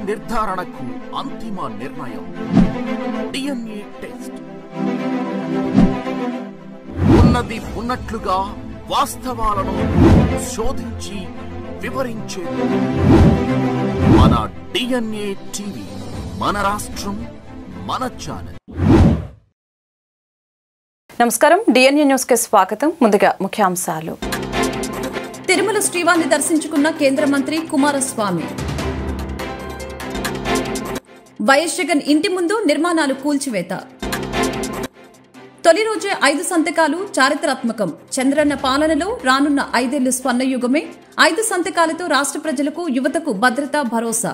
నిర్ధారణకు అంతిమ నిర్ణయం DNA టెస్ట్. ఉన్నది ఉన్నట్లుగా వాస్తవాలను శోధించి వివరించే మన DNA టీవీ, మన రాష్ట్రం, మన ఛానల్. నమస్కారం, DNA న్యూస్ కి స్వాగతం. ముందుగా ముఖ్యాంశాలు. తిరుమల శ్రీవారిని దర్శించుకున్న కేంద్ర మంత్రి కుమారస్వామి. వైఎస్ జగన్ ఇంటి ముందు నిర్మాణాలు కూల్చివేత. తొలి రోజే 5 సంతకాలు చారిత్రాత్మకం. చంద్రన్న పాలనలో రానున్న 5 ఏళ్లు స్వర్ణయుగమే. 5 సంతకాలతో రాష్ట్ర ప్రజలకు, యువతకు భద్రత, భరోసా.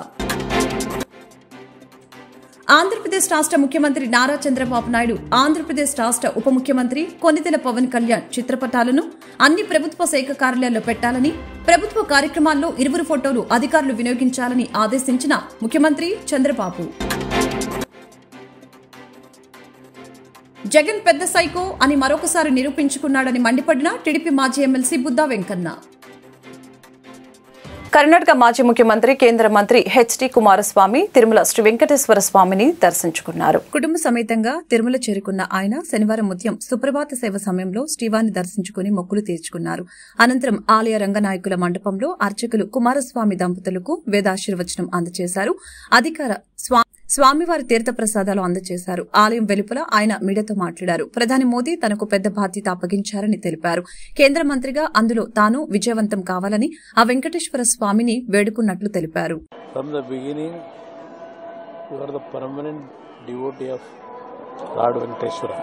ఆంధ్రప్రదేశ్ రాష్ట్ర ముఖ్యమంత్రి నారా చంద్రబాబు నాయుడు, ఆంధ్రప్రదేశ్ రాష్ట్ర ఉప ముఖ్యమంత్రి కొణిదెల పవన్ కళ్యాణ్ చిత్రపటాలను అన్ని ప్రభుత్వ శాఖ కార్యాలయాల్లో పెట్టాలని, ప్రభుత్వ కార్యక్రమాల్లో ఇరువురు ఫోటోలు అధికారులు వినియోగించాలని ఆదేశించిన ముఖ్యమంత్రి చంద్రబాబు. జగన్ పెద్ద సైకో అని మరొకసారి నిరూపించుకున్నాడని మండిపడిన టీడీపీ మాజీ ఎమ్మెల్సీ బుద్దా వెంకన్న. కర్ణాటక మాజీ ముఖ్యమంత్రి, కేంద్ర మంత్రి హెచ్డి కుమారస్వామి తిరుమల శ్రీ వెంకటేశ్వర స్వామిని దర్శించుకున్నారు. కుటుంబ సమేతంగా తిరుమల చేరుకున్న ఆయన శనివారం ఉదయం సుప్రభాత సేవ సమయంలో శ్రీవారిని దర్శించుకుని మొక్కులు తీర్చుకున్నారు. అనంతరం ఆలయ రంగనాయకుల మండపంలో అర్చకులు కుమారస్వామి దంపతులకు వేదాశీర్వచనం అందజేశారు. స్వామివారి తీర్థ ప్రసాదాలు అందజేశారు. ఆలయం వెలుపల ఆయన మీడియాతో మాట్లాడారు. ప్రధాని మోదీ తనకు పెద్ద బాధ్యత అప్పగించారని తెలిపారు. కేంద్ర మంత్రిగా అందులో తాను విజయవంతం కావాలని ఆ వెంకటేశ్వర స్వామిని వేడుకున్నట్లు తెలిపారు. From the beginning, you are the permanent devotee of Lord Venkateshwara.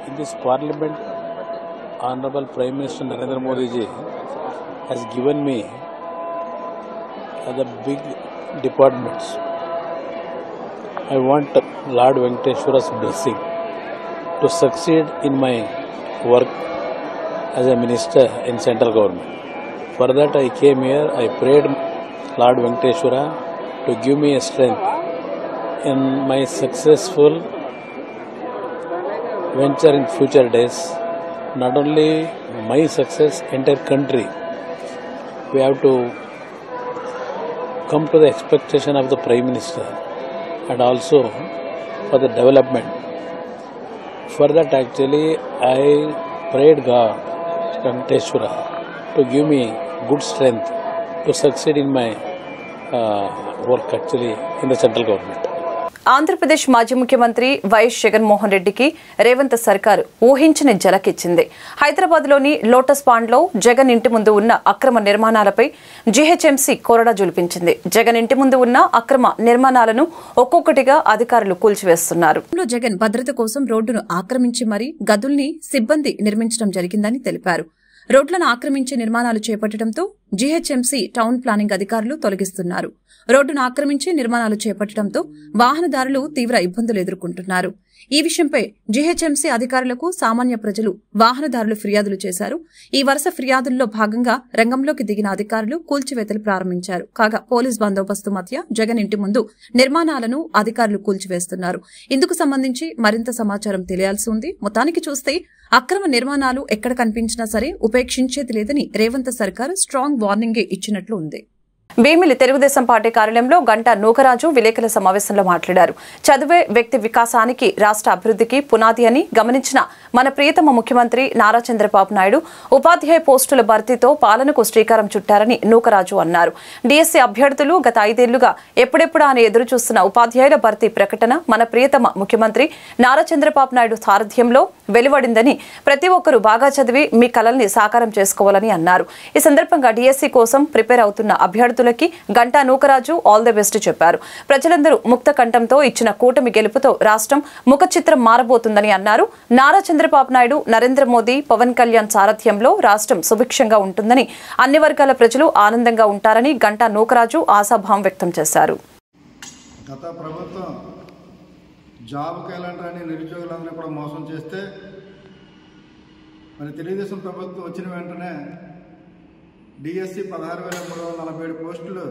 In this parliament, Honorable Prime Minister Narendra Modi ji has given me the big departments. I want Lord Venkateshwara's blessing to succeed in my work as a minister in central government. For that I came here, I prayed Lord Venkateshwara to give me a strength in my successful venture in future days. Not only my success, entire country. We have to come to the expectation of the Prime Minister and also for the development. For that actually I prayed God, Venkateshwara, to give me good strength to succeed in my work actually in the central government. Andhra Pradesh మాజీ ముఖ్యమంత్రి YS Jaganmohan రెడ్డికి రేవంత్ సర్కార్ ఊహించని జలకిచ్చింది. హైదరాబాద్లోని lotus పాండ్లో Jagan ఇంటి ముందు ఉన్న అక్రమ నిర్మాణాలపై జీహెచ్ఎంసీ కొరడా జులిపించింది. జగన్ ఇంటి ముందు ఉన్న అక్రమ నిర్మాణాలను ఒక్కొక్కటిగా అధికారులు కూల్చివేస్తున్నారు. జగన్ భద్రత కోసం రోడ్డును ఆక్రమించి మరీ గదుల్ని సిబ్బంది నిర్మించడం జరిగిందని తెలిపారు. రోడ్లను ఆక్రమించి నిర్మాణాలు చేపట్టడంతో జీహెచ్ఎంసీ టౌన్ ప్లానింగ్ అధికారులు తొలగిస్తున్నారు. రోడ్డును ఆక్రమించి నిర్మాణాలు చేపట్టడంతో వాహనదారులు తీవ్ర ఇబ్బందులు ఎదుర్కొంటున్నారు. ఈ విషయంపై జీహెచ్ఎంసీ అధికారులకు సామాన్య ప్రజలు, వాహనదారులు ఫిర్యాదులు చేశారు. ఈ వరుస ఫిర్యాదుల్లో భాగంగా రంగంలోకి దిగిన అధికారులు కూల్చివేతలు ప్రారంభించారు. కాగా పోలీస్ బందోబస్తు మధ్య జగన్ ఇంటి ముందు నిర్మాణాలను అధికారులు కూల్చివేస్తున్నారు. ఇందుకు సంబంధించి మరింత సమాచారం తెలియాల్సి ఉంది. మొత్తానికి చూస్తే అక్రమ నిర్మాణాలు ఎక్కడ కనిపించినా సరే ఉపేక్షించేది లేదని రేవంత్ సర్కార్ స్ట్రాంగ్ వార్నింగ్ ఇచ్చినట్లు ఉంది. భీమిలి తెలుగుదేశం పార్టీ కార్యాలయంలో గంటా నూకరాజు విలేకరుల సమావేశంలో మాట్లాడారు. చదువే వ్యక్తి వికాసానికి, రాష్ట్ర అభివృద్ధికి పునాది అని గమనించిన మన ప్రియతమ ముఖ్యమంత్రి నారా చంద్రబాబు నాయుడు ఉపాధ్యాయ పోస్టుల భర్తీతో పాలనకు శ్రీకారం చుట్టారని నూకరాజు అన్నారు. డిఎస్సీ అభ్యర్థులు గత 5 ఏళ్లుగా ఎప్పుడెప్పుడా అని ఎదురుచూస్తున్న ఉపాధ్యాయుల భర్తీ ప్రకటన మన ప్రియతమ ముఖ్యమంత్రి నారా చంద్రబాబు నాయుడు సారథ్యంలో వెలువడిందని, ప్రతి ఒక్కరూ బాగా చదివి మీ కలల్ని సాకారం చేసుకోవాలని అన్నారు. ఈ సందర్భంగా డిఎస్సీ కోసం ప్రిపేర్ అవుతున్న అభ్యర్థులు Ganta Nookaraju all the best చెప్పారు. ప్రజలందరూ ముక్త కంఠంతో ఇచ్చిన కూటమి గెలుపుతో రాష్ట్రం ముఖ చిత్రం మారబోతుందని అన్నారు. నారా చంద్రబాబు నాయుడు, నరేంద్ర మోదీ, పవన్ కళ్యాణ్ సారథ్యంలో రాష్ట్రం సుభిక్షంగా ఉంటుందని, అన్ని వర్గాల ప్రజలు ఆనందంగా ఉంటారని గంటా నూకరాజు ఆశాభావం వ్యక్తం చేశారు. గత ప్రభుత్వం జాబ్కి వెళ్ళండి నిరుద్యోగులందరినీ కూడా మోసం చేస్తే మరి తెలుగుదేశం ప్రభుత్వం వచ్చిన వెంటనే డిఎస్సి 16,347 పోస్టులు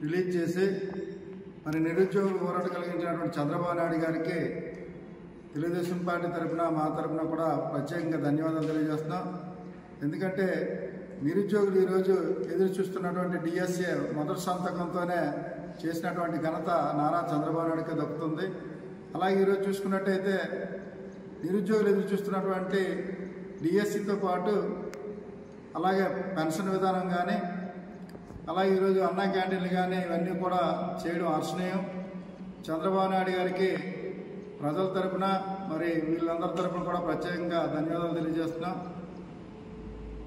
రిలీజ్ చేసి మరి నిరుద్యోగులు ఊరట కలిగించినటువంటి చంద్రబాబు నాయుడు గారికి తెలుగుదేశం పార్టీ తరఫున మా తరఫున కూడా ప్రత్యేకంగా ధన్యవాదాలు తెలియజేస్తున్నాం. ఎందుకంటే నిరుద్యోగులు ఈరోజు ఎదురు చూస్తున్నటువంటి డిఎస్ఏ మొదటి సంతకంతోనే చేసినటువంటి ఘనత నారా చంద్రబాబు నాయుడుకి దక్కుతుంది. అలాగే ఈరోజు చూసుకున్నట్టయితే నిరుద్యోగులు ఎదురు చూస్తున్నటువంటి డిఎస్సితో పాటు అలాగే పెన్షన్ విధానం కానీ అలాగే ఈరోజు అన్నా క్యాంటీన్లు కానీ ఇవన్నీ కూడా చేయడం హర్షణీయం. చంద్రబాబు నాయుడు గారికి ప్రజల తరపున మరి వీళ్ళందరి తరపున కూడా ప్రత్యేకంగా ధన్యవాదాలు తెలియజేస్తున్నాం.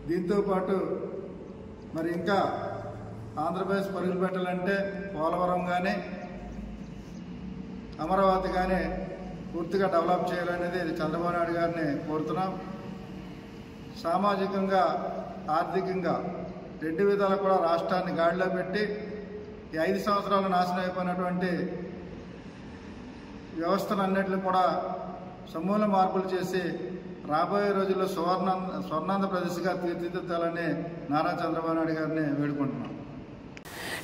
దీంతోపాటు మరి ఇంకా ఆంధ్రప్రదేశ్ పరుగులు పెట్టాలంటే పోలవరం కానీ అమరావతి కానీ పూర్తిగా డెవలప్ చేయాలనేది చంద్రబాబు నాయుడు గారిని కోరుతున్నాం. సామాజికంగా ఆర్థికంగా రెండు విధాలు కూడా రాష్ట్రాన్ని గాడిలో పెట్టి ఈ 5 సంవత్సరాలు నాశనం అయిపోయినటువంటి వ్యవస్థలన్నింటినీ కూడా సమూల మార్పులు చేసి రాబోయే రోజుల్లో స్వర్ణాంధ్రప్రదేశ్గా తీర్చిదిద్దాలని నారా చంద్రబాబు నాయుడు గారిని వేడుకుంటున్నాం.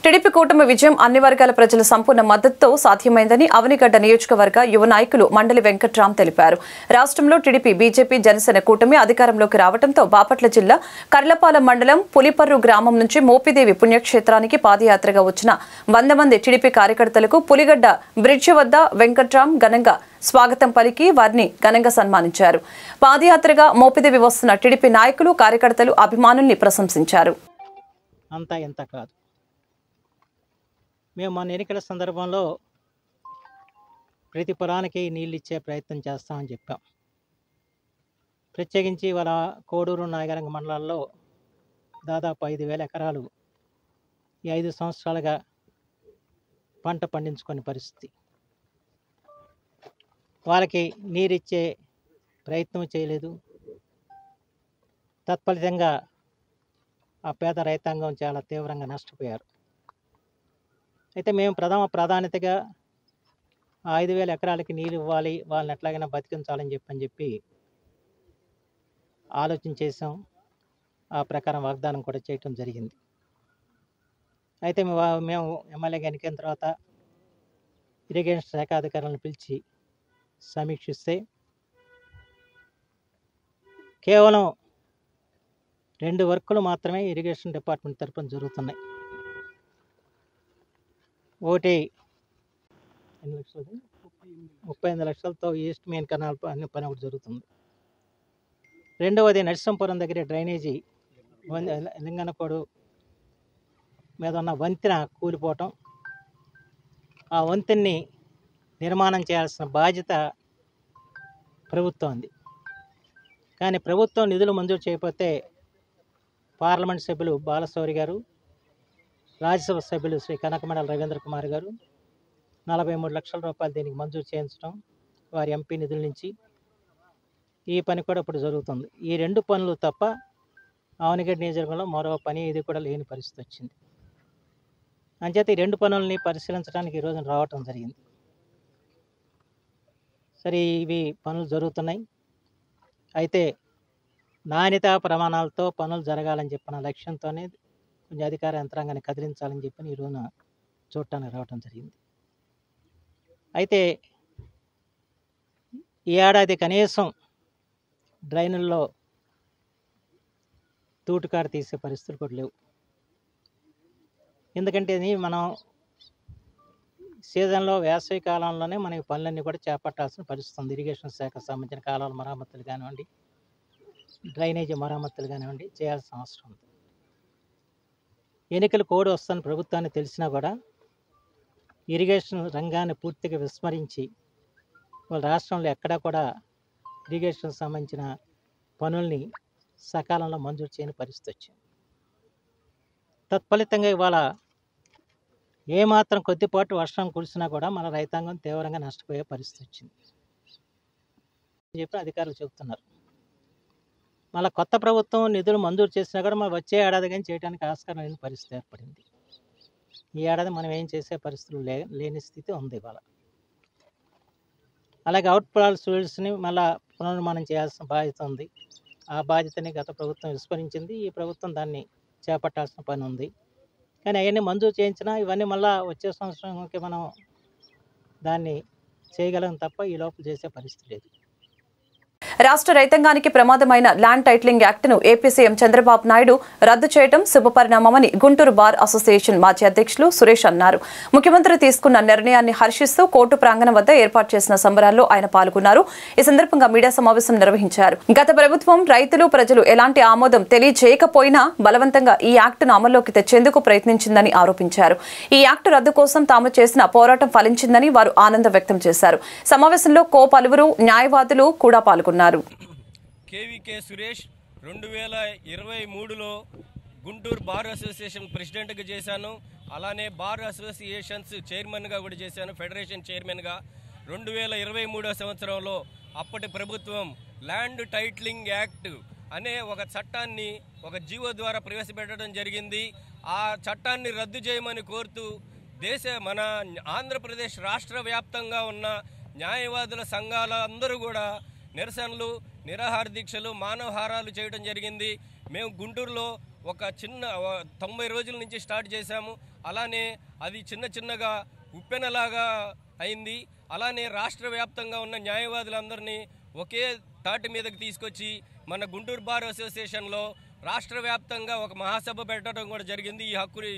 టీడీపీ కూటమి విజయం అన్ని వర్గాల ప్రజల సంపూర్ణ మద్దతుతో సాధ్యమైందని అవనిగడ్డ నియోజకవర్గ యువ నాయకులు మండలి వెంకట్రామ్ తెలిపారు. రాష్ట్రంలో టీడీపీ, బీజేపీ, జనసేన కూటమి అధికారంలోకి రావడంతో బాపట్ల జిల్లా కర్లపాలెం మండలం పులిపర్రు గ్రామం నుంచి మోపిదేవి పుణ్యక్షేత్రానికి పాదయాత్రగా వచ్చిన 100 మంది టీడీపీ కార్యకర్తలకు పులిగడ్డ బ్రిడ్జి వద్ద వెంకట్రామ్ ఘనంగా స్వాగతం పలికి వారిని ఘనంగా సన్మానించారు. పాదయాత్రగా మోపిదేవి వస్తున్న టీడీపీ నాయకులు, కార్యకర్తలు అభిమానుల్ని ప్రశంసించారు. అంతా ఎంత కాదు, మేము మన ఎన్నికల సందర్భంలో ప్రతి పొలానికి నీళ్ళు ఇచ్చే ప్రయత్నం చేస్తామని చెప్పాం. ప్రత్యేకించి వాళ్ళ కోడూరు, నాయగరంగ మండలాల్లో దాదాపు 5,000 ఎకరాలు ఈ 5 సంవత్సరాలుగా పంట పండించుకునే పరిస్థితి. వాళ్ళకి నీరిచ్చే ప్రయత్నం చేయలేదు. తత్ఫలితంగా ఆ పేద రైతాంగం చాలా తీవ్రంగా నష్టపోయారు. అయితే మేము ప్రాధాన్యతగా 5,000 ఎకరాలకి నీళ్ళు ఇవ్వాలి, వాళ్ళని ఎట్లాగైనా బతికించాలని చెప్పి ఆలోచన చేసాం. ఆ ప్రకారం వాగ్దానం కూడా చేయటం జరిగింది. అయితే మేము ఎమ్మెల్యేగా ఎన్నికైన తర్వాత ఇరిగేషన్ శాఖ అధికారులను పిలిచి సమీక్షిస్తే కేవలం 2 వర్కులు మాత్రమే ఇరిగేషన్ డిపార్ట్మెంట్ తరఫున జరుగుతున్నాయి. ఒకటి 38 లక్షలతో ఈస్ట్ మెయిన్ కెనాల్ పని ఒకటి జరుగుతుంది. రెండవది నరసింహపురం దగ్గర డ్రైనేజీ లింగనకోడు మీద ఉన్న వంతెన కూలిపోవటం, ఆ వంతెన్ని నిర్మాణం చేయాల్సిన బాధ్యత ప్రభుత్వం. కానీ ప్రభుత్వం నిధులు మంజూరు చేయకపోతే పార్లమెంట్ సభ్యులు బాలశౌరి గారు, రాజ్యసభ సభ్యులు శ్రీ కనకమేడల రవీంద్ర కుమార్ గారు 43 లక్షల రూపాయలు దీనికి మంజూరు చేయించడం వారి ఎంపీ నిధుల నుంచి. ఈ పని కూడా ఇప్పుడు జరుగుతుంది. ఈ 2 పనులు తప్ప అవనిగడ్డ నియోజకవర్గంలో మరో పని ఇది కూడా లేని పరిస్థితి వచ్చింది. అంచేత ఈ 2 పనులని పరిశీలించడానికి ఈరోజు రావటం జరిగింది. సరే, ఇవి పనులు జరుగుతున్నాయి. అయితే నాణ్యతా ప్రమాణాలతో పనులు జరగాలని చెప్పిన లక్ష్యంతోనే కొంచెం అధికార యంత్రాంగాన్ని కదిలించాలని చెప్పి ఈ రోజున చూడటానికి రావటం జరిగింది. అయితే ఈ ఏడాది కనీసం డ్రైనుల్లో తూటుకాడ తీసే పరిస్థితులు కూడా లేవు. ఎందుకంటే మనం సీజన్లో వేసవి కాలంలోనే మనకి పనులన్నీ కూడా చేపట్టాల్సిన పరిస్థితి ఉంది. ఇరిగేషన్ శాఖకు సంబంధించిన కాలువల మరమ్మతులు కానివ్వండి, డ్రైనేజీ మరమ్మతులు కానివ్వండి చేయాల్సిన అవసరం ఉంది. ఎన్నికల కోడ్ వస్తున్న ప్రభుత్వాన్ని తెలిసినా కూడా ఇరిగేషన్ రంగాన్ని పూర్తిగా విస్మరించి వాళ్ళ రాష్ట్రంలో ఎక్కడా కూడా ఇరిగేషన్ సంబంధించిన పనుల్ని సకాలంలో మంజూరు చేయని పరిస్థితి వచ్చింది. తత్ఫలితంగా ఇవాళ ఏమాత్రం కొద్దిపాటు వర్షం కురిసినా కూడా మన రైతాంగం తీవ్రంగా నష్టపోయే పరిస్థితి వచ్చింది చెప్పి అధికారులు చెబుతున్నారు. మళ్ళీ కొత్త ప్రభుత్వం నిధులు మంజూరు చేసినా కూడా మనం వచ్చే ఏడాది కానీ చేయడానికి ఆస్కారం లేని పరిస్థితి ఏర్పడింది. ఈ ఏడాది మనం ఏం చేసే పరిస్థితులు లేని స్థితి ఉంది ఇవాళ. అలాగే అవుట్ఫాల్ స్టూడెంట్స్ని మళ్ళీ పునర్నిర్మాణం చేయాల్సిన బాధ్యత ఉంది. ఆ బాధ్యతని గత ప్రభుత్వం విస్మరించింది. ఈ ప్రభుత్వం దాన్ని చేపట్టాల్సిన పని ఉంది. కానీ అవన్నీ మంజూరు చేయించినా ఇవన్నీ మళ్ళీ వచ్చే సంవత్సరంకి మనం దాన్ని చేయగలం తప్ప ఈ లోపల చేసే పరిస్థితి లేదు. రాష్ట్ర రైతాంగానికి ప్రమాదమైన ల్యాండ్ టైటిలింగ్ యాక్ట్ను ఏపీ సీఎం చంద్రబాబు నాయుడు రద్దు చేయడం శుభపరిణామమని గుంటూరు బార్ అసోసియేషన్ మాజీ అధ్యక్షులు సురేష్ అన్నారు. ముఖ్యమంత్రి తీసుకున్న నిర్ణయాన్ని హర్షిస్తూ కోర్టు ప్రాంగణం వద్ద ఏర్పాటు చేసిన సంబరాల్లో ఆయన పాల్గొన్నారు. ఈ సందర్భంగా మీడియా సమావేశం నిర్వహించారు. గత ప్రభుత్వం రైతులు ప్రజలు ఎలాంటి ఆమోదం తెలియజేయకపోయినా బలవంతంగా ఈ యాక్టును అమల్లోకి తెచ్చేందుకు ప్రయత్నించిందని ఆరోపించారు. ఈ యాక్టు రద్దు కోసం తాము చేసిన పోరాటం ఫలించిందని వారు ఆనందం వ్యక్తం చేశారు. సమావేశంలో పలువురు న్యాయవాదులు కూడా పాల్గొన్నారు. కేవీకే సురేష్ 2023లో గుంటూరు బార్ అసోసియేషన్ ప్రెసిడెంట్గా చేశాను. అలానే బార్ అసోసియేషన్స్ చైర్మన్గా కూడా చేశాను, ఫెడరేషన్ చైర్మన్గా. 2023 సంవత్సరంలో అప్పటి ప్రభుత్వం ల్యాండ్ టైటిలింగ్ యాక్ట్ అనే ఒక చట్టాన్ని ఒక జీవో ద్వారా ప్రవేశపెట్టడం జరిగింది. ఆ చట్టాన్ని రద్దు చేయమని కోరుతూ మన ఆంధ్రప్రదేశ్ రాష్ట్ర వ్యాప్తంగా ఉన్న న్యాయవాదుల సంఘాల అందరూ కూడా నిరసనలు, నిరాహార దీక్షలు, మానవహారాలు చేయడం జరిగింది. మేము గుంటూరులో ఒక 90 రోజుల నుంచి స్టార్ట్ చేశాము. అలానే అది చిన్నగా ఉప్పెనలాగా అయింది. అలానే రాష్ట్ర వ్యాప్తంగా ఉన్న న్యాయవాదులందరినీ ఒకే తాటి మీదకి తీసుకొచ్చి మన గుంటూరు బార్ అసోసియేషన్లో రాష్ట్ర వ్యాప్తంగా ఒక మహాసభ పెట్టడం కూడా జరిగింది.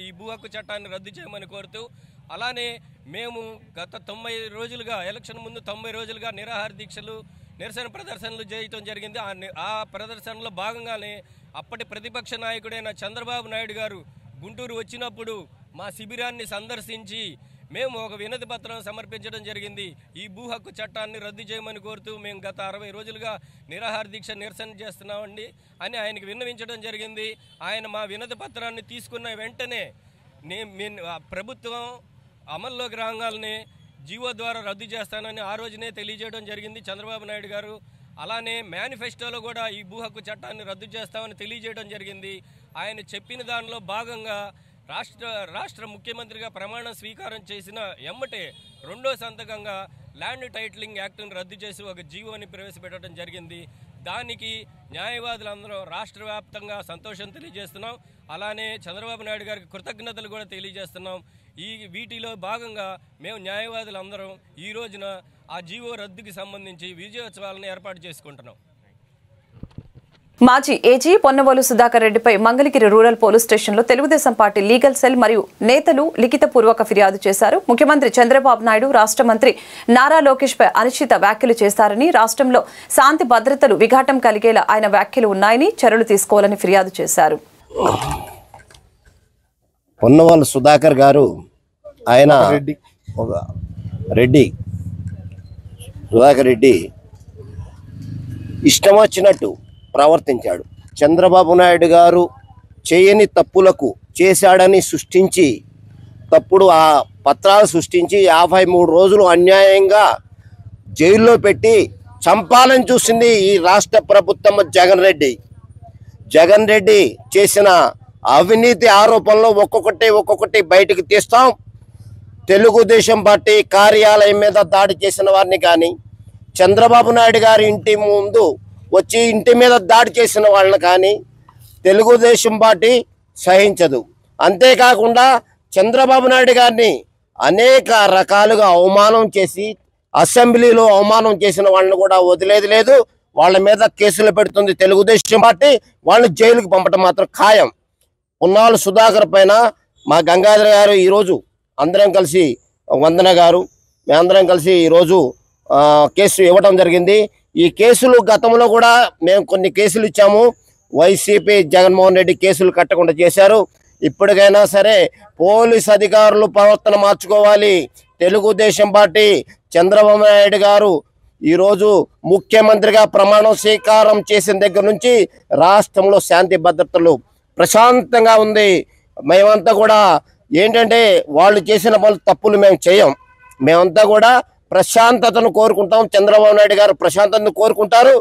ఈ భూ హక్కు చట్టాన్ని రద్దు చేయమని కోరుతూ. అలానే మేము గత 90 రోజులుగా, ఎలక్షన్ ముందు 90 రోజులుగా నిరాహార దీక్షలు, నిరసన ప్రదర్శనలు చేయటం జరిగింది. ఆ ప్రదర్శనలో భాగంగానే అప్పటి ప్రతిపక్ష నాయకుడైన చంద్రబాబు నాయుడు గారు గుంటూరు వచ్చినప్పుడు మా శిబిరాన్ని సందర్శించి మేము ఒక వినతి పత్రం సమర్పించడం జరిగింది. ఈ భూ హక్కు చట్టాన్ని రద్దు చేయమని కోరుతూ మేము గత 60 రోజులుగా నిరాహార దీక్ష నిరసన చేస్తున్నామండి అని ఆయనకు విన్నవించడం జరిగింది. ఆయన మా వినతి పత్రాన్ని తీసుకున్న వెంటనే ప్రభుత్వం అమల్లోకి రాగానే జీవో ద్వారా రద్దు చేస్తానని ఆ రోజునే తెలియజేయడం జరిగింది చంద్రబాబు నాయుడు గారు. అలానే మేనిఫెస్టోలో కూడా ఈ భూ హక్కు చట్టాన్ని రద్దు చేస్తామని తెలియజేయడం జరిగింది. ఆయన చెప్పిన దానిలో భాగంగా రాష్ట్ర ముఖ్యమంత్రిగా ప్రమాణ స్వీకారం చేసిన ఎమ్మటే రెండో సంతకంగా ల్యాండ్ టైటిలింగ్ యాక్ట్ను రద్దు చేసి ఒక జీవోని ప్రవేశపెట్టడం జరిగింది. దానికి న్యాయవాదులందరూ రాష్ట్ర వ్యాప్తంగా సంతోషం తెలియజేస్తున్నాం. అలానే చంద్రబాబు నాయుడు గారికి కృతజ్ఞతలు కూడా తెలియజేస్తున్నాం. వీటిలో భాగంగా మేము న్యాయవాదులందరం ఈ రోజున ఆ జీవో రద్దుకి సంబంధించి విజయోత్సవాలను ఏర్పాటు చేసుకుంటున్నాం. మాజీ ఏజీ పొన్నవోలు సుధాకర్ రెడ్డిపై మంగళగిరి రూరల్ పోలీస్ స్టేషన్లో తెలుగుదేశం పార్టీ లీగల్ సెల్ మరియు నేతలు లిఖితపూర్వక ఫిర్యాదు చేశారు. ముఖ్యమంత్రి చంద్రబాబు నాయుడు, రాష్ట్ర మంత్రి నారా లోకేష్ పై అనుచిత వ్యాఖ్యలు చేశారని, రాష్ట్రంలో శాంతి భద్రతలు విఘాటం కలిగేలా ఆయన వ్యాఖ్యలు ఉన్నాయని, చర్యలు తీసుకోవాలని ఫిర్యాదు చేశారు. పొన్నవోలు సుధాకర్ గారు ఆయన సుధాకర్ రెడ్డి ఇష్టం వచ్చినట్టు ప్రవర్తించాడు. చంద్రబాబు నాయుడు గారు చేయని తప్పులకు చేశాడని సృష్టించి, తప్పుడు ఆ పత్రాలు సృష్టించి 53 రోజులు అన్యాయంగా జైల్లో పెట్టి చంపాలని చూసింది ఈ రాష్ట్ర ప్రభుత్వం. జగన్ రెడ్డి చేసిన అవినీతి ఆరోపణలు ఒక్కొక్కటి బయటకు తీస్తాం. తెలుగుదేశం పార్టీ కార్యాలయం మీద దాడి చేసిన వారిని కానీ, చంద్రబాబు నాయుడు గారి ఇంటి ముందు వచ్చి ఇంటి మీద దాడి చేసిన వాళ్ళని కానీ తెలుగుదేశం పార్టీ సహించదు. అంతేకాకుండా చంద్రబాబు నాయుడు గారిని అనేక రకాలుగా అవమానం చేసి, అసెంబ్లీలో అవమానం చేసిన వాళ్ళని కూడా వదిలేది లేదు. వాళ్ళ మీద కేసులు పెడుతుంది తెలుగుదేశం పార్టీ. వాళ్ళని జైలుకు పంపడం మాత్రం ఖాయం. పొన్నవోలు సుధాకర్ పైన మా గంగాధర్ గారు ఈరోజు అందరం కలిసి, వందన గారు మేమందరం కలిసి ఈరోజు కేసు ఇవ్వడం జరిగింది. ఈ కేసులు గతంలో కూడా మేము కొన్ని కేసులు ఇచ్చాము. వైసీపీ జగన్మోహన్ రెడ్డి కేసులు కట్టకుండా చేశారు. ఇప్పటికైనా సరే పోలీస్ అధికారులు ప్రవర్తన మార్చుకోవాలి. తెలుగుదేశం పార్టీ చంద్రబాబు నాయుడు గారు ఈరోజు ముఖ్యమంత్రిగా ప్రమాణం స్వీకారం చేసిన దగ్గర నుంచి రాష్ట్రంలో శాంతి భద్రతలు ప్రశాంతంగా ఉంది. మేమంతా కూడా ఏంటంటే వాళ్ళు చేసిన తప్పులు మేము చేయం. మేమంతా కూడా ప్రశాంతతను కోరుకుంటాం. చంద్రబాబు నాయుడు గారు ప్రశాంతతను కోరుకుంటారు.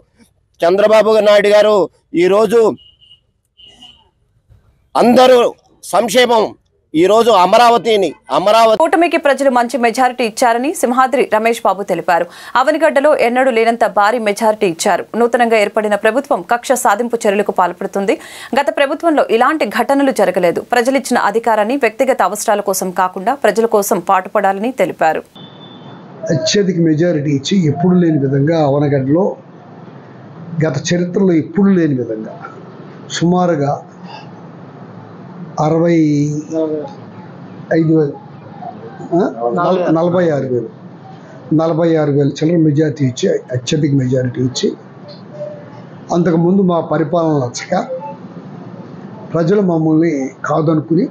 చంద్రబాబు నాయుడు గారు ఈరోజు అందరూ సంక్షేమం, ఈరోజు అమరావతి కూటమికి ప్రజలు మంచి మెజారిటీ ఇచ్చారని సింహాద్రి రమేష్ బాబు తెలిపారు. అవనిగడ్డలో ఎన్నడూ లేనంత భారీ మెజారిటీ ఇచ్చారు. నూతనంగా ఏర్పడిన ప్రభుత్వం కక్ష సాధింపు చర్యలకు పాల్పడుతుంది. గత ప్రభుత్వంలో ఇలాంటి ఘటనలు జరగలేదు. ప్రజలిచ్చిన అధికారాన్ని వ్యక్తిగత అవసరాల కోసం కాకుండా ప్రజల కోసం పాటుపడాలని తెలిపారు. అత్యధిక మెజారిటీ ఇచ్చి ఎప్పుడు లేని విధంగా అవనగడ్డలో గత చరిత్రలో ఎప్పుడు లేని విధంగా సుమారుగా 46,000 చిల్లర మెజారిటీ ఇచ్చి, అత్యధిక మెజారిటీ ఇచ్చి, అంతకుముందు మా పరిపాలన నచ్చక ప్రజలు మమ్మల్ని కాదనుకుని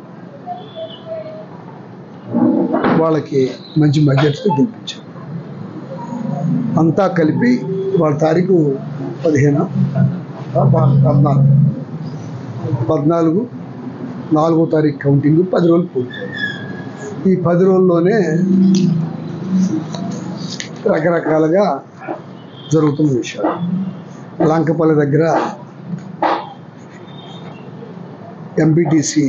వాళ్ళకి మంచి మెజారిటీతో గెలిపించారు. అంతా కలిపి వాళ్ళ తారీఖు 14 4వ తారీఖు కౌంటింగ్ 10 రోజులు పూర్తయింది. ఈ 10 రోజుల్లోనే రకరకాలుగా జరుగుతున్న విషయాలు. లంకపల్లి దగ్గర ఎంపీటీసీ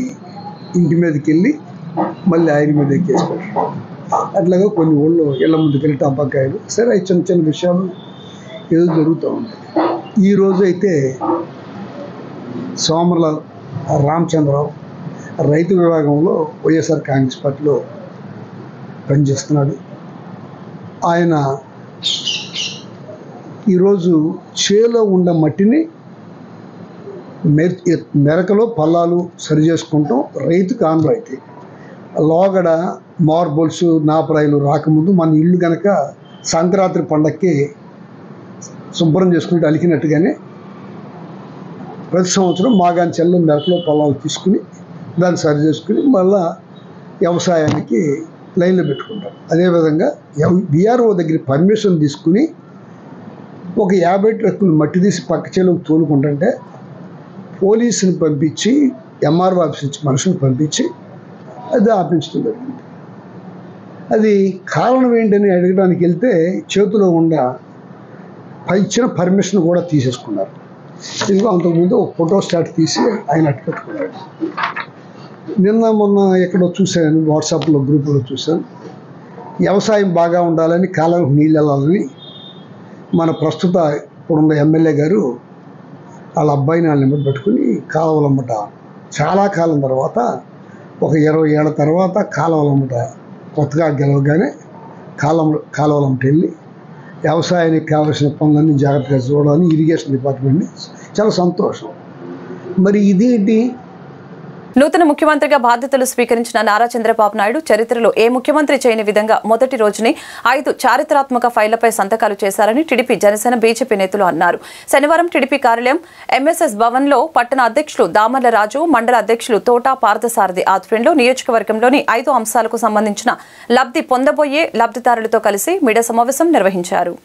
ఇంటి మీదకి వెళ్ళి మళ్ళీ ఆయన మీద కేసు పెట్టారు. అట్లాగా కొన్ని ఊళ్ళో ఇళ్ళ ముందుకు వెళ్ళి టంపకాయలు, సరే చిన్న చిన్న విషయాలు ఏదో జరుగుతూ ఉంటాయి. ఈరోజు అయితే సోమర్ల రామచంద్రరావు రైతు విభాగంలో వైఎస్ఆర్ కాంగ్రెస్ పార్టీలో పనిచేస్తున్నాడు. ఆయన ఈరోజు చేలో ఉన్న మట్టిని మెరకలో పల్లాలు సరి చేసుకుంటాం. రైతు కాన్లు అయితే లోగడ మార్బుల్స్ నాపరాయిలు రాకముందు మన ఇల్లు కనుక సంక్రాంతి పండక్కి శుభ్రం చేసుకుంటూ అలికినట్టుగానే ప్రతి సంవత్సరం మాగాని చెల్లు మెరకలో పల్లాలు తీసుకుని దాన్ని సరి చేసుకుని మళ్ళా వ్యవసాయానికి లైన్లో పెట్టుకుంటాం. అదేవిధంగా విఆర్ఓ దగ్గర పర్మిషన్ తీసుకుని ఒక 50 ట్రక్కులు మట్టి తీసి పక్క చేలోకి తోలుకుంటుంటే పోలీసుని పంపించి ఎంఆర్ఓ ఆఫీస్ నుంచి మనుషులు పంపించి అది ఆపించడం జరిగింది. అది కారణం ఏంటని అడగడానికి వెళ్తే చేతిలో ఉన్న ఇచ్చిన పర్మిషన్ కూడా తీసేసుకున్నారు. ఇదిగో అంతకుముందు ఒక ఫోటో స్టాట్ తీసి ఆయన అట్టు పెట్టుకున్నాడు. నిన్న మొన్న ఎక్కడో చూశాను, వాట్సాప్లో గ్రూపులో చూశాను, వ్యవసాయం బాగా ఉండాలని కాలంలో నీళ్ళు వెళ్ళాలని మన ప్రస్తుత ఇప్పుడున్న ఎమ్మెల్యే గారు వాళ్ళ అబ్బాయిని వాళ్ళ నెంబర్ పెట్టుకుని కాలువలమ్మట చాలా కాలం తర్వాత ఒక 20 ఏళ్ళ తర్వాత కాలువలమ్మట కొత్తగా గెలవగానే కాలువలమ్మట వెళ్ళి వ్యవసాయానికి కావాల్సిన పనులన్నీ జాగ్రత్తగా చూడాలని ఇరిగేషన్ డిపార్ట్మెంట్ని చాలా సంతోషం. మరి ఇదేంటి? నూతన ముఖ్యమంత్రిగా బాధ్యతలు స్వీకరించిన నారా చంద్రబాబు నాయుడు చరిత్రలో ఏ ముఖ్యమంత్రి చేయని విధంగా మొదటి రోజునే 5 చారిత్రాత్మక ఫైళ్లపై సంతకాలు చేశారని టీడీపీ, జనసేన, బీజేపీ నేతలు అన్నారు. శనివారం టీడీపీ కార్యాలయం ఎంఎస్ఎస్ భవన్లో పట్టణ అధ్యక్షులు దామర్ల రాజు, మండల అధ్యక్షులు తోట పార్థసారథి ఆధ్వర్యంలో నియోజకవర్గంలోని 5 అంశాలకు సంబంధించిన లబ్ధి పొందబోయే లబ్ధిదారులతో కలిసి మీడియా సమావేశం నిర్వహించారు.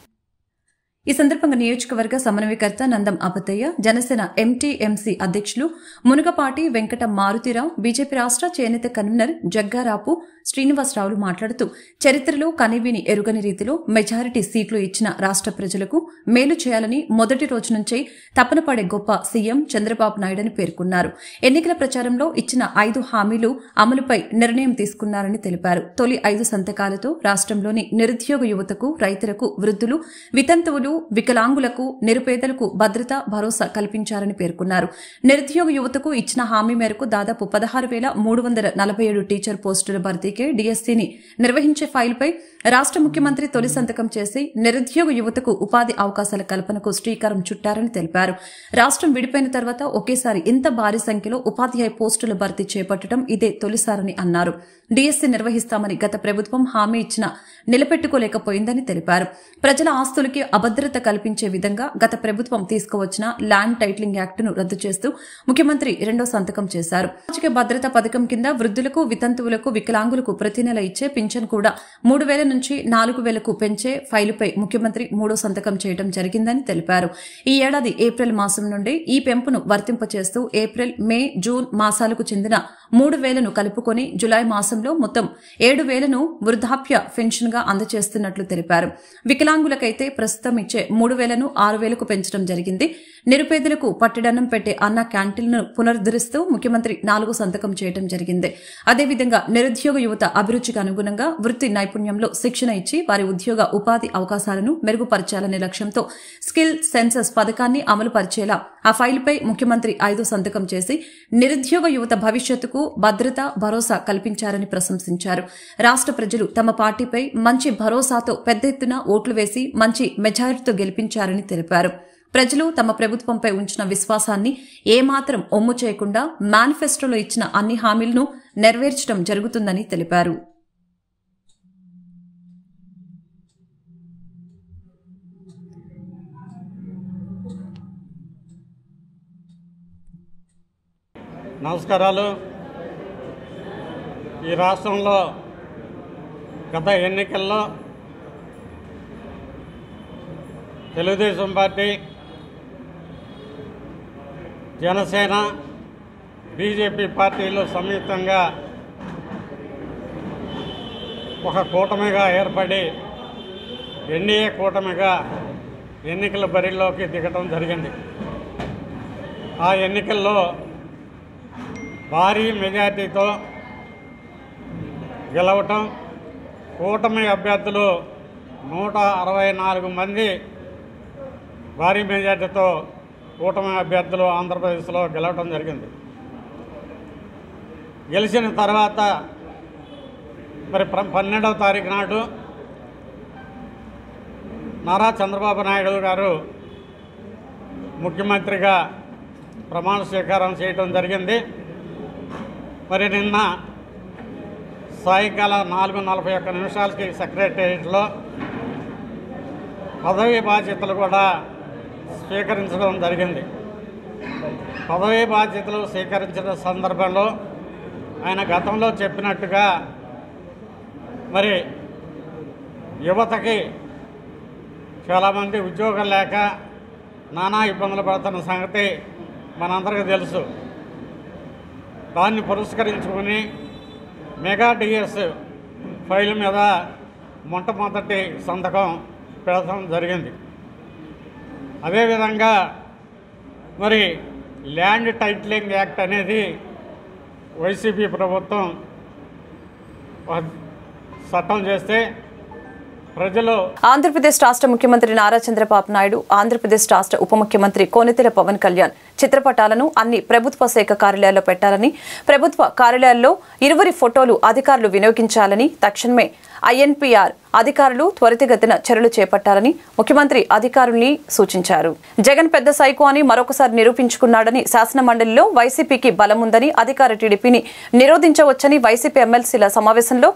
ఈ సందర్భంగా నియోజకవర్గ సమన్వయకర్త నందం అపతయ్య, జనసేన ఎంటీఎంసీ అధ్యక్షులు మునుగపాటి వెంకట మారుతిరావు, బీజేపీ రాష్ట్ర చేనేత కన్వీనర్ జగ్గారాపు శ్రీనివాసరావులు మాట్లాడుతూ చరిత్రలో కనివిని ఎరుగని రీతిలో మెజారిటీ సీట్లు ఇచ్చిన రాష్ట్ర ప్రజలకు మేలు చేయాలని మొదటి రోజు నుంచే తపన పడే గొప్ప సీఎం చంద్రబాబు నాయుడని పేర్కొన్నారు. ఎన్నికల ప్రచారంలో ఇచ్చిన 5 హామీలు అమలుపై నిర్ణయం తీసుకున్నారని తెలిపారు. తొలి 5 సంతకాలతో రాష్ట్రంలోని నిరుద్యోగ యువతకు, రైతులకు, వృద్ధులు, వితంతువులు, వికలాంగులకు, నిరుపేదలకు భద్రత, భరోసా కల్పించారని పేర్కొన్నారు. నిరుద్యోగ యువతకు ఇచ్చిన హామీ మేరకు దాదాపు 16,347 టీచర్ పోస్టుల భర్తీకే డిఎస్సీని నిర్వహించే ఫైల్పై రాష్ట్ర ముఖ్యమంత్రి తొలి సంతకం చేసి నిరుద్యోగ యువతకు ఉపాధి అవకాశాల కల్పనకు శ్రీకారం చుట్టారని తెలిపారు. రాష్ట్రం విడిపోయిన తర్వాత ఒకేసారి ఇంత భారీ సంఖ్యలో ఉపాధ్యాయ పోస్టుల భర్తీ చేపట్టడం ఇదే తొలిసారని అన్నారు. డిఎస్సీ నిర్వహిస్తామని గత ప్రభుత్వం హామీ ఇచ్చినా నిలబెట్టుకోలేకపోయిందని తెలిపారు. ప్రజల ఆస్తులకి అభద్రత కల్పించే విధంగా గత ప్రభుత్వం తీసుకువచ్చిన ల్యాండ్ టైటిలింగ్ యాక్టును రద్దు చేస్తూ ముఖ్యమంత్రి 2వ సంతకం చేశారు. సామాజిక భద్రతా పథకం కింద వృద్ధులకు, వితంతువులకు, వికలాంగులకు ప్రతి నెల ఇచ్చే పింఛన్ కూడా 3,000 నుంచి 4,000కు పెంచే ఫైలుపై ముఖ్యమంత్రి 3వ సంతకం చేయడం జరిగిందని తెలిపారు. ఈ ఏడాది ఏప్రిల్ మాసం నుండి ఈ పెంపును వర్తింపచేస్తూ ఏప్రిల్, మే, జూన్ మాసాలకు చెందిన 3,000ను కలుపుకొని జులై మాసంలో మొత్తం 7,000ను వృద్ధాప్య పెన్షన్ గా అందజేస్తున్నట్లు తెలిపారు. వికలాంగులకైతే ప్రస్తుతం ఇచ్చే 3,000ను 6,000కు పెంచడం జరిగింది. నిరుపేదలకు పట్టెడన్నం పెట్టే అన్న క్యాంటీన్లను పునరుద్ధరిస్తూ ముఖ్యమంత్రి 4వ సంతకం చేయడం జరిగింది. అదేవిధంగా నిరుద్యోగ యువత అభిరుచికి అనుగుణంగా వృత్తి నైపుణ్యంలో శిక్షణ ఇచ్చి వారి ఉద్యోగ ఉపాధి అవకాశాలను మెరుగుపరచాలనే లక్ష్యంతో స్కిల్ సెన్సస్ పథకాన్ని అమలు పరిచేలా ఆ ఫైలుపై ముఖ్యమంత్రి 5వ సంతకం చేసి నిరుద్యోగ యువత భవిష్యత్తుకు భద్రత, భరోసా కల్పించారని ప్రశంసించారు. రాష్ట్ర ప్రజలు తమ పార్టీపై మంచి భరోసాతో పెద్ద ఎత్తున ఓట్లు వేసి మంచి మెజారిటీతో గెలిపించారని తెలిపారు. ప్రజలు తమ ప్రభుత్వంపై ఉంచిన విశ్వాసాన్ని ఏమాత్రం ఒమ్ము చేయకుండా మేనిఫెస్టోలో ఇచ్చిన అన్ని హామీలను నెరవేర్చడం జరుగుతుందని తెలిపారు. నమస్కారాలు. ఈ రాష్ట్రంలో గత ఎన్నికల్లో తెలుగుదేశం పార్టీ, జనసేన, బీజేపీ పార్టీలు సంయుక్తంగా ఒక కూటమిగా ఏర్పడి ఎన్డీఏ కూటమిగా ఎన్నికల బరిలోకి దిగటం జరిగింది. ఆ ఎన్నికల్లో భారీ మెజార్టీతో గెలవటం, కూటమి అభ్యర్థులు 164 మంది భారీ మెజార్టీతో కూటమి అభ్యర్థులు ఆంధ్రప్రదేశ్లో గెలవటం జరిగింది. గెలిచిన తర్వాత మరి 12వ తారీఖు నాడు నారా చంద్రబాబు నాయుడు గారు ముఖ్యమంత్రిగా ప్రమాణ స్వీకారం చేయటం జరిగింది. మరి నిన్న సాయంకాలం 4:41 సెక్రటేరియట్లో పదవీ బాధ్యతలు కూడా స్వీకరించడం జరిగింది. పదవీ బాధ్యతలు స్వీకరించిన సందర్భంలో ఆయన గతంలో చెప్పినట్టుగా మరి యువతకి చాలామంది ఉద్యోగం లేక నానా ఇబ్బందులు పడుతున్న సంగతి మనందరికీ తెలుసు. దాన్ని పురస్కరించుకుని మెగా డిఎస్ ఫైల్ మీద మొట్టమొదటి సంతకం పెడతాం జరిగింది. అదేవిధంగా మరి ల్యాండ్ టైటిలింగ్ యాక్ట్ అనేది వైసీపీ ప్రభుత్వం చట్టం చేస్తే ప్రజలు ఆంధ్రప్రదేశ్ రాష్ట్ర ముఖ్యమంత్రి నారా చంద్రబాబు నాయుడు, ఆంధ్రప్రదేశ్ రాష్ట్ర ఉప ముఖ్యమంత్రి కోనెతెల పవన్ కళ్యాణ్ చిత్రపటాలను అన్ని ప్రభుత్వ శాఖ కార్యాలయాల్లో పెట్టాలని, ప్రభుత్వ కార్యాలయాల్లో ఇరువురి ఫోటోలు అధికారులు వినియోగించాలని, తక్షణమే ఐఎన్పీఆర్ అధికారులు త్వరితగతిన చర్యలు చేపట్టాలని ముఖ్యమంత్రి అధికారుల్ని సూచించారు. జగన్ పెద్ద సైకో అని మరొకసారి నిరూపించుకున్నాడని, శాసనమండలిలో వైసీపీకి బలముందని, అధికార టీడీపీని నిరోధించవచ్చని వైసీపీ ఎమ్మెల్సీల సమావేశంలో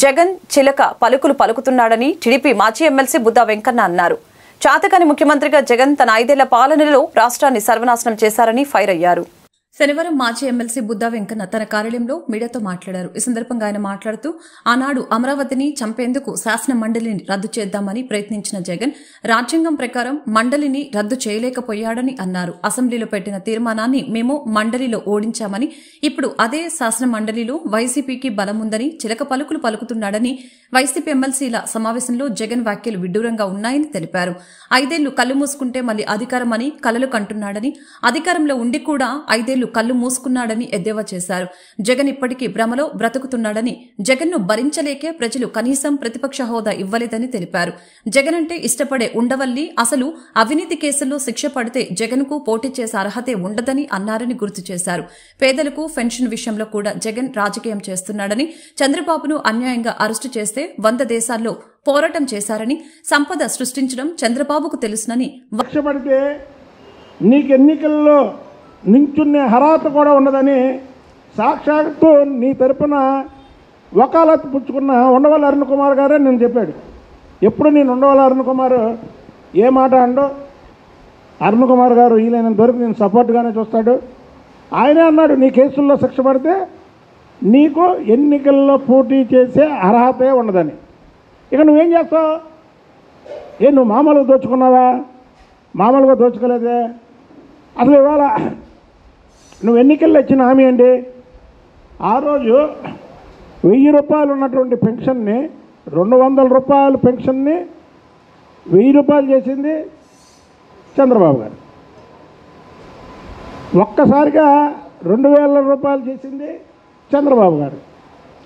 జగన్ చిలక పలుకులు పలుకుతున్నాడని టీడీపీ మాజీ ఎమ్మెల్సీ బుద్దా వెంకన్న అన్నారు. చాతకాని ముఖ్యమంత్రిగా జగన్ తన 5 ఏళ్ల పాలనలో రాష్ట్రాన్ని సర్వనాశనం చేశారని ఫైర్ అయ్యారు. శనివారం మాజీ ఎమ్మెల్సీ బుద్దా వెంకన్న తన కార్యాలయంలో మీడియాతో మాట్లాడారు. ఈ సందర్భంగా ఆయన మాట్లాడుతూ ఆనాడు అమరావతిని చంపేందుకు శాసన మండలిని రద్దు చేద్దామని ప్రయత్నించిన జగన్ రాజ్యాంగం ప్రకారం మండలిని రద్దు చేయలేకపోయాడని అన్నారు. అసెంబ్లీలో పెట్టిన తీర్మానాన్ని మేము మండలిలో ఓడించామని, ఇప్పుడు అదే శాసన మండలిలో వైసీపీకి బలముందని చిలక పలుకులు పలుకుతున్నాడని వైసీపీ ఎమ్మెల్సీల సమావేశంలో జగన్ వ్యాఖ్యలు విడ్డూరంగా ఉన్నాయని తెలిపారు. 5 ఏళ్లు కళ్లు మూసుకుంటే మళ్లీ అధికారమని కలలు కంటున్నాడని, అధికారంలో ఉండి కూడా 5 ఏళ్లు కళ్లు మూసుకున్నాడని ఎద్దేవా చేశారు. జగన్ ఇప్పటికీ భ్రమలో బ్రతుకుతున్నాడని, జగన్ను భరించలేకే ప్రజలు కనీసం ప్రతిపక్ష హోదా ఇవ్వలేదని తెలిపారు. జగన్ అంటే ఇష్టపడే ఉండవల్లి అసలు అవినీతి కేసుల్లో శిక్ష పడితే జగన్కు పోటీ చేసే అర్హతే ఉండదని అన్నారని గుర్తు చేశారు. పేదలకు పెన్షన్ విషయంలో కూడా జగన్ రాజకీయం చేస్తున్నాడని, చంద్రబాబును అన్యాయంగా అరెస్టు చేస్తే 100 దేశాల్లో పోరాటం చేశారని, సంపద సృష్టించడం చంద్రబాబుకు తెలుసునని, పడితే నీకు ఎన్నికల్లో నించునే అర్హత కూడా ఉండదని సాక్షాత్తు నీ తరపున వకాలత్ పుచ్చుకున్న ఉండవల్లి అరుణ్ కుమార్ గారే నేను చెప్పాడు. ఎప్పుడు నేను ఉండవల్లి అరుణ్ కుమార్ ఏ మాట అండో అరుణ్ కుమార్ గారు వీలైనంత వరకు నేను సపోర్ట్గానే చూస్తాడు. ఆయనే అన్నాడు, నీ కేసుల్లో శిక్ష పడితే నీకు ఎన్నికల్లో పోటీ చేసే అర్హతే ఉండదని. ఇక నువ్వేం చేస్తావు? నువ్వు మామూలుగా దోచుకున్నావా? మామూలుగా దోచుకోలేదే. అసలు ఇవాళ నువ్వు ఎన్నికల్లో ఇచ్చిన హామీ అండి, ఆ రోజు 1000 రూపాయలు ఉన్నటువంటి పెన్షన్ని 200 రూపాయల పెన్షన్ని 1000 రూపాయలు చేసింది చంద్రబాబు గారు. ఒక్కసారిగా 2000 రూపాయలు చేసింది చంద్రబాబు గారు.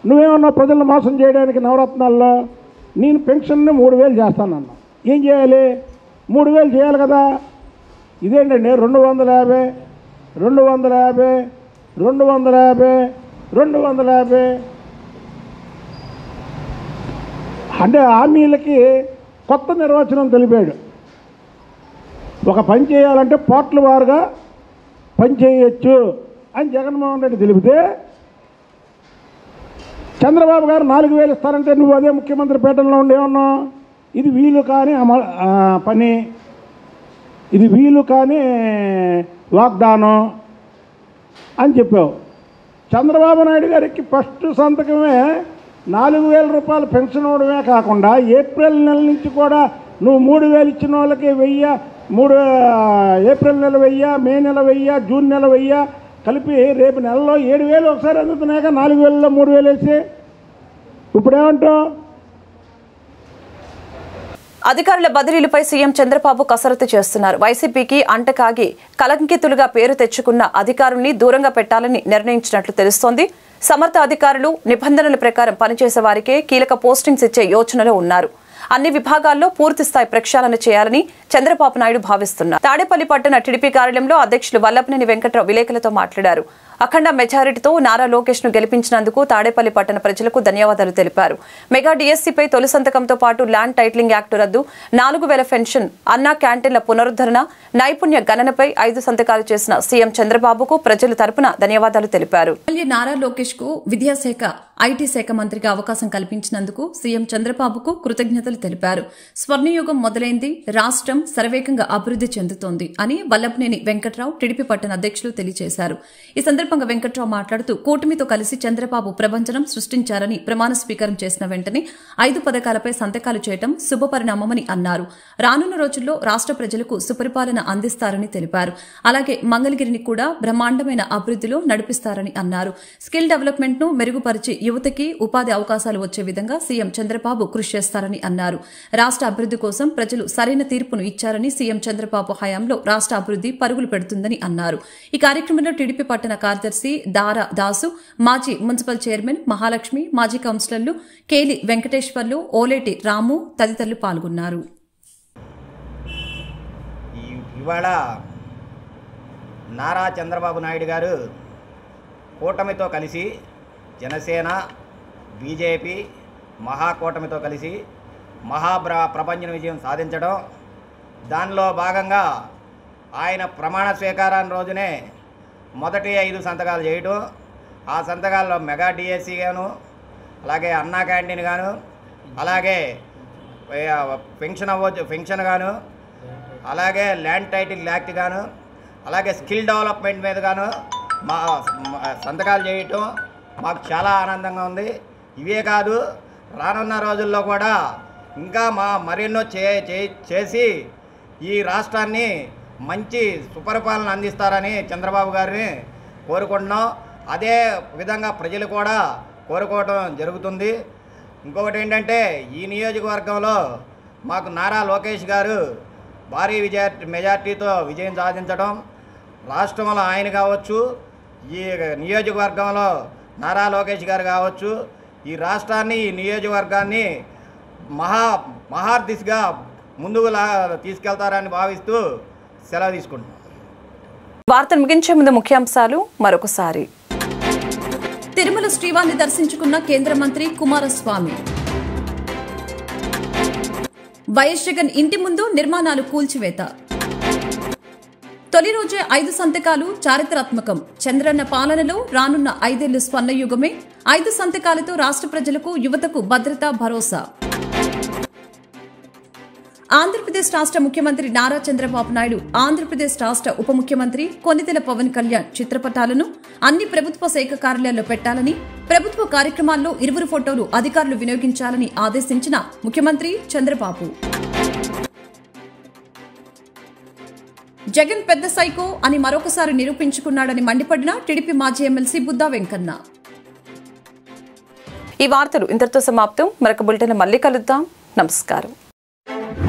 నువ్వేమన్నా ప్రజలను మోసం చేయడానికి నవరత్నాల్లో నేను పెన్షన్ని 3000 చేస్తానన్నా. ఏం చేయాలి? 3000 చేయాలి కదా. ఇదేంటండి 250 250 250 250 అంటే హామీలకి కొత్త నిర్వచనం తెలిపాడు. ఒక పని చేయాలంటే పోర్టల్ వారుగా పని చేయొచ్చు అని జగన్మోహన్ రెడ్డి తెలిపితే, చంద్రబాబు గారు 4,000 ఇస్తారంటే నువ్వు అదే ముఖ్యమంత్రి పీఠంలో ఉండేమన్నావు, ఇది వీలు కాని పని, ఇది వీలు కాని వాగ్దానం అని చెప్పావు. చంద్రబాబు నాయుడు గారికి ఫస్ట్ సంతకమే 4,000 రూపాయలు పెన్షన్ ఇవ్వడమే కాకుండా ఏప్రిల్ నెల నుంచి కూడా నువ్వు 3,000 ఇచ్చిన వాళ్ళకి 1,000, ఏప్రిల్ నెల 1,000, మే నెల 1,000, జూన్ నెల 1,000 కలిపి రేపు నెలలో 7,000 ఒకసారి అందుతున్నాక 4,000లో 3,000 వేసి ఇప్పుడేమంటావు? అధికారుల బదిలీలపై సీఎం చంద్రబాబు కసరత్తు చేస్తున్నారు. వైసీపీకి అంటకాగి కలంకితులుగా పేరు తెచ్చుకున్న అధికారుల్ని దూరంగా పెట్టాలని నిర్ణయించినట్లు తెలుస్తోంది. సమర్థ అధికారులు నిబంధనల ప్రకారం పనిచేసే వారికే కీలక పోస్టింగ్స్ ఇచ్చే యోచనలో ఉన్నారు. అన్ని విభాగాల్లో పూర్తిస్థాయి ప్రక్షాళన చేయాలని చంద్రబాబు నాయుడు భావిస్తున్నారు. తాడేపల్లి పట్టణ టీడీపీ కార్యాలయంలో అధ్యక్షులు వల్లభనేని వెంకట్రావు విలేకరులతో మాట్లాడారు. అఖండ మెజారిటీతో నారా లోకేష్ ను గెలిపించినందుకు తాడేపల్లి పట్టణ ప్రజలకు ధన్యవాదాలు తెలిపారు. మెగా డిఎస్సీపై తొలి సంతకంతో పాటు ల్యాండ్ టైటిలింగ్ యాక్ట్ రద్దు, 4,000 పెన్షన్, అన్నా క్యాంటీన్ల పునరుద్ధరణ, నైపుణ్య గణనపై 5 సంతకాలు చేసిన సీఎం చంద్రబాబుకు ప్రజల తరపున ధన్యవాదాలు తెలిపారు. నారా లోకేష్ కు విద్యాశాఖ, ఐటీ శాఖ మంత్రిగా అవకాశం కల్పించినందుకు సీఎం చంద్రబాబుకు కృతజ్ఞతలు తెలిపారు. స్వర్ణయుగం మొదలైంది, రాష్ట్రం శరవేగంగా అభివృద్ధి చెందుతోంది అని వల్లభనేని వెంకట్రావు టీడీపీ పట్టణ అధ్యక్షులు తెలియజేశారు. ఈ సందర్భంగా వెంకట్రావు మాట్లాడుతూ కూటమితో కలిసి చంద్రబాబు ప్రభంజనం సృష్టించారని, ప్రమాణ స్వీకారం చేసిన వెంటనే 5 పథకాలపై సంతకాలు చేయడం శుభపరిణామమని అన్నారు. రానున్న రోజుల్లో రాష్ట్ర ప్రజలకు సుపరిపాలన అందిస్తారని తెలిపారు. అలాగే మంగళగిరిని కూడా బ్రహ్మాండమైన అభివృద్ధిలో నడిపిస్తారని అన్నారు. స్కిల్ డెవలప్మెంట్ ను మెరుగుపరిచి యువతకి ఉపాధి అవకాశాలు వచ్చే విధంగా సీఎం చంద్రబాబు కృషి చేస్తారని అన్నారు. రాష్ట్ర అభివృద్ధి కోసం ప్రజలు సరైన తీర్పును ఇచ్చారని, సీఎం చంద్రబాబు హయాంలో రాష్ట్ర అభివృద్ధి పరుగులు పెడుతుందని అన్నారు. ఈ కార్యక్రమంలో టీడీపీ పట్టణ కార్యదర్శి దారా దాసు, మాజీ మున్సిపల్ చైర్మన్ మహాలక్ష్మి, మాజీ కౌన్సిలర్లు కేలి వెంకటేశ్వర్లు, ఓలేటి రాము తదితరులు పాల్గొన్నారు. ఇవాళ నారా చంద్రబాబు నాయుడు గారు కూటమితో కలిసి జనసేన, బీజేపీ మహాకూటమితో కలిసి ప్రపంచ విజయం సాధించడం, దానిలో భాగంగా ఆయన ప్రమాణ స్వీకారాన్ని రోజునే మొదటి 5 సంతకాలు చేయడం, ఆ సంతకాల్లో మెగా డిఎస్సీ గాను, అలాగే అన్నా క్యాంటీన్ గాను, అలాగే పెన్షన్ గాను, అలాగే ల్యాండ్ టైటిల్ యాక్ట్ గాను, అలాగే స్కిల్ డెవలప్మెంట్ మీద గాను సంతకాలు చేయటం మాకు చాలా ఆనందంగా ఉంది. ఇవే కాదు, రానున్న రోజుల్లో కూడా ఇంకా మరెన్నో చేసి ఈ రాష్ట్రాన్ని మంచి సుపరిపాలన అందిస్తారని చంద్రబాబు గారిని కోరుకుంటున్నాం. అదే విధంగా ప్రజలు కూడా కోరుకోవడం జరుగుతుంది. ఇంకొకటి ఏంటంటే, ఈ నియోజకవర్గంలో మాకు నారా లోకేష్ గారు భారీ మెజార్టీతో విజయం సాధించడం, రాష్ట్రంలో ఆయన కావచ్చు, ఈ నియోజకవర్గంలో నారా లోకేష్ గారు కావచ్చు, ఈ రాష్ట్రాన్ని, ఈ నియోజకవర్గాన్ని మహార్దిశగా ముందుకు తీసుకెళ్తారని భావిస్తూ సెలవు తీసుకుంటున్నాం. వార్తలు ముగించే ముందు ముఖ్యాంశాలు మరొకసారి. తిరుమల శ్రీవారిని దర్శించుకున్న కేంద్ర మంత్రి కుమారస్వామి. వైఎస్ జగన్ ఇంటి ముందు నిర్మాణాలు కూల్చివేత. తొలి రోజే 5 సంతకాలు చారిత్రాత్మకం. చంద్రన్న పాలనలో రానున్న 5 ఏళ్లు స్వర్ణయుగమే. 5 సంతకాలతో రాష్ట్ర ప్రజలకు, యువతకు భద్రత, భరోసా. ఆంధ్రప్రదేశ్ రాష్ట్ర ముఖ్యమంత్రి నారా చంద్రబాబు నాయుడు, ఆంధ్రప్రదేశ్ రాష్ట్ర ఉప ముఖ్యమంత్రి కొణిదెల పవన్ కళ్యాణ్ చిత్రపటాలను అన్ని ప్రభుత్వ శాఖ కార్యాలయాల్లో పెట్టాలని, ప్రభుత్వ కార్యక్రమాల్లో 20 ఫోటోలు అధికారులు వినియోగించాలని ఆదేశించిన ముఖ్యమంత్రి చంద్రబాబు. జగన్ పెద్ద సైకో అని మరొకసారి నిరూపించుకున్నాడని మండిపడిన టీడీపీ మాజీ ఎమ్మెల్సీ బుద్దా వెంకన్న. ఈ వార్తలు ఇంతటితో సమాప్తం. మరొక బులెటిన్ మళ్ళీ కలుద్దాం. నమస్కారం.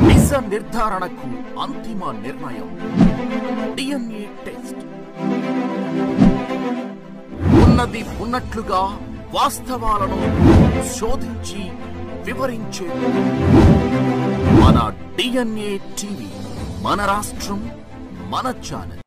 నిజ నిర్ధారణకు అంతిమ నిర్ణయం డిఎన్ఏ టెస్ట్. ఉన్నది ఉన్నట్లుగా వాస్తవాలను శోధించి వివరించే మన డిఎన్ఏ టీవీ, మన రాష్ట్రం, మన ఛానల్.